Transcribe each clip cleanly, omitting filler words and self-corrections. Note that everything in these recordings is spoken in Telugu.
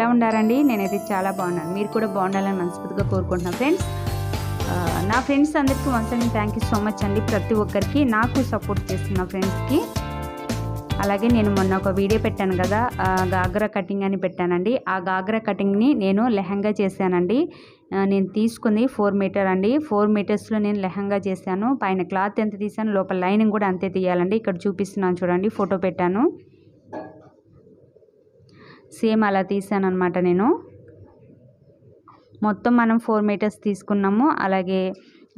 ఎలా ఉన్నారండి? నేనైతే చాలా బాగున్నాను. మీరు కూడా బాగుండాలని మనస్ఫూర్తిగా కోరుకుంటున్నాను ఫ్రెండ్స్. నా ఫ్రెండ్స్ అందరికీ once again thank you so much అండి. ప్రతి ఒక్కరికి నాకు సపోర్ట్ చేస్తున్న ఫ్రెండ్స్కి. అలాగే నేను మొన్న ఒక వీడియో పెట్టాను కదా, గాగ్రా కటింగ్ అని పెట్టానండి. ఆ గాగ్రా కటింగ్ని నేను లెహంగా చేశానండి. నేను తీసుకుంది 4 మీటర్ అండి. 4 మీటర్స్లో నేను లెహంగా చేశాను. పైన క్లాత్ ఎంత తీసాను, లోపల లైనింగ్ కూడా అంతే తీయాలండి. ఇక్కడ చూపిస్తున్నాను చూడండి, ఫోటో పెట్టాను. సేమ్ అలా తీసాను అనమాట. నేను మొత్తం మనం 4 మీటర్స్ తీసుకున్నాము. అలాగే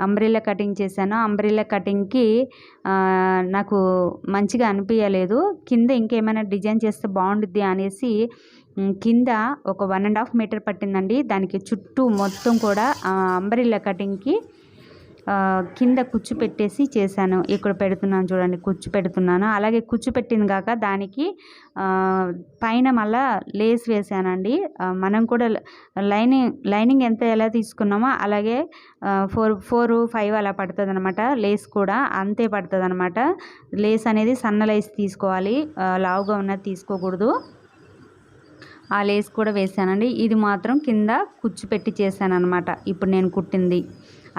అంబ్రెల్లా కటింగ్ చేశాను. అంబ్రెల్లా కటింగ్కి నాకు మంచిగా అనిపించలేదు. కింద ఇంకేమైనా డిజైన్ చేస్తే బాగుండుద్ది అనేసి కింద ఒక 1.5 మీటర్ పట్టిందండి. దానికి చుట్టూ మొత్తం కూడా అంబ్రెల్లా కటింగ్కి కింద కుచ్చు పెట్టేసి చేశాను. ఇక్కడ పెడుతున్నాను చూడండి, కుచ్చు పెడుతున్నాను. అలాగే కుచ్చు పెట్టింది కాక దానికి పైన మళ్ళా లేస్ వేసానండి. మనం కూడా లైనింగ్ ఎలా తీసుకున్నామో అలాగే 4-5 అలా పడుతుంది అనమాట. లేస్ కూడా అంతే పడుతుంది అనమాట. లేస్ అనేది సన్న లేస్ తీసుకోవాలి, లావుగా ఉన్నది తీసుకోకూడదు. ఆ లేస్ కూడా వేసానండి. ఇది మాత్రం కింద కుచ్చు పెట్టి చేశాను అనమాట ఇప్పుడు నేను కుట్టింది.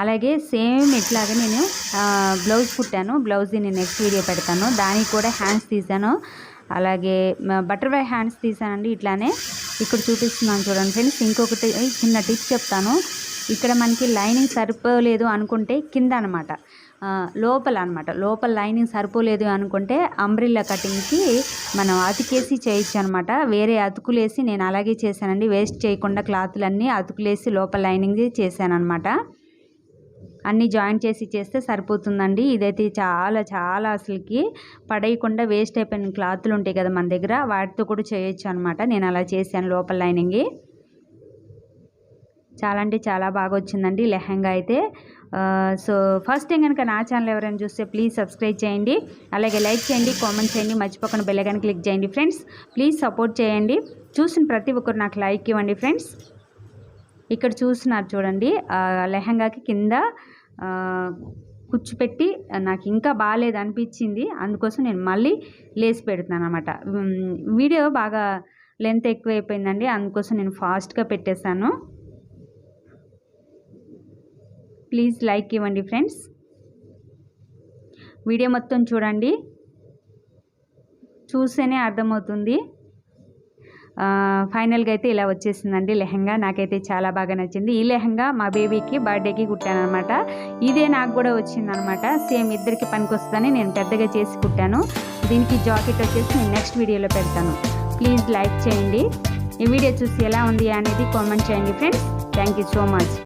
అలాగే సేమ్ ఇట్లాగే నేను బ్లౌజ్ కుట్టాను. బ్లౌజ్ నేను నెక్స్ట్ వీడియో పెడతాను. దానికి కూడా హ్యాండ్స్ తీసాను. అలాగే బటర్ఫ్లై హ్యాండ్స్ తీసానండి. ఇట్లానే ఇక్కడ చూపిస్తున్నాను చూడండి ఫ్రెండ్స్. ఇంకొకటి చిన్న టిప్ చెప్తాను. ఇక్కడ మనకి లైనింగ్ సరిపోలేదు అనుకుంటే కింద అనమాట, లోపల లైనింగ్ సరిపోలేదు అనుకుంటే అంబ్రెల్లా కటింగ్కి మనం అతుకేసి చేయొచ్చు అనమాట. వేరే అతుకులేసి నేను అలాగే చేశానండి. వేస్ట్ చేయకుండా క్లాతులన్నీ అతుకులేసి లోపల లైనింగ్ చేశాను అనమాట. అన్నీ జాయింట్ చేసి చేస్తే సరిపోతుందండి. ఇదైతే చాలా చాలా అసలుకి పడేయకుండా వేస్ట్ అయిపోయిన క్లాతులు ఉంటాయి కదా మన దగ్గర, వాటితో కూడా చేయొచ్చు అనమాట. నేను అలా చేశాను లోపల లైనింగ్. చాలా అంటే చాలా బాగా వచ్చిందండి లెహంగా అయితే. సో ఫస్ట్ టైం కనుక నా ఛానల్ ఎవరైనా చూస్తే ప్లీజ్ సబ్స్క్రైబ్ చేయండి. అలాగే లైక్ చేయండి, కామెంట్ చేయండి, మర్చిపోకుండా బెల్ ఐకాన్ క్లిక్ చేయండి ఫ్రెండ్స్. ప్లీజ్ సపోర్ట్ చేయండి. చూసిన ప్రతి ఒక్కరు నాకు లైక్ ఇవ్వండి ఫ్రెండ్స్. ఇక్కడ చూస్తున్నారు చూడండి, లెహంగాకి కింద కుచ్చు పెట్టి నాకు ఇంకా బాగాలేదు అనిపించింది. అందుకోసం నేను మళ్ళీ లేస్ పెడుతున్నాను అనమాట. వీడియో బాగా లెంత్ ఎక్కువైపోయిందండి, అందుకోసం నేను ఫాస్ట్గా పెట్టేశాను. ప్లీజ్ లైక్ ఇవ్వండి ఫ్రెండ్స్. వీడియో మొత్తం చూడండి, చూస్తేనే అర్థమవుతుంది. ఫైనల్గా అయితే ఇలా వచ్చేసిందండి లెహంగా. నాకైతే చాలా బాగా నచ్చింది. ఈ లెహంగా మా బేబీకి బర్త్డేకి కుట్టాను అనమాట. ఇదే నాకు కూడా వచ్చిందనమాట. సేమ్ ఇద్దరికి పనికి వస్తుందని నేను పెద్దగా చేసి కుట్టాను. దీనికి జాకెట్ వచ్చేసి నేను నెక్స్ట్ వీడియోలో పెడతాను. ప్లీజ్ లైక్ చేయండి. ఈ వీడియో చూసి ఎలా ఉంది అనేది కామెంట్ చేయండి friends. Thank you so much.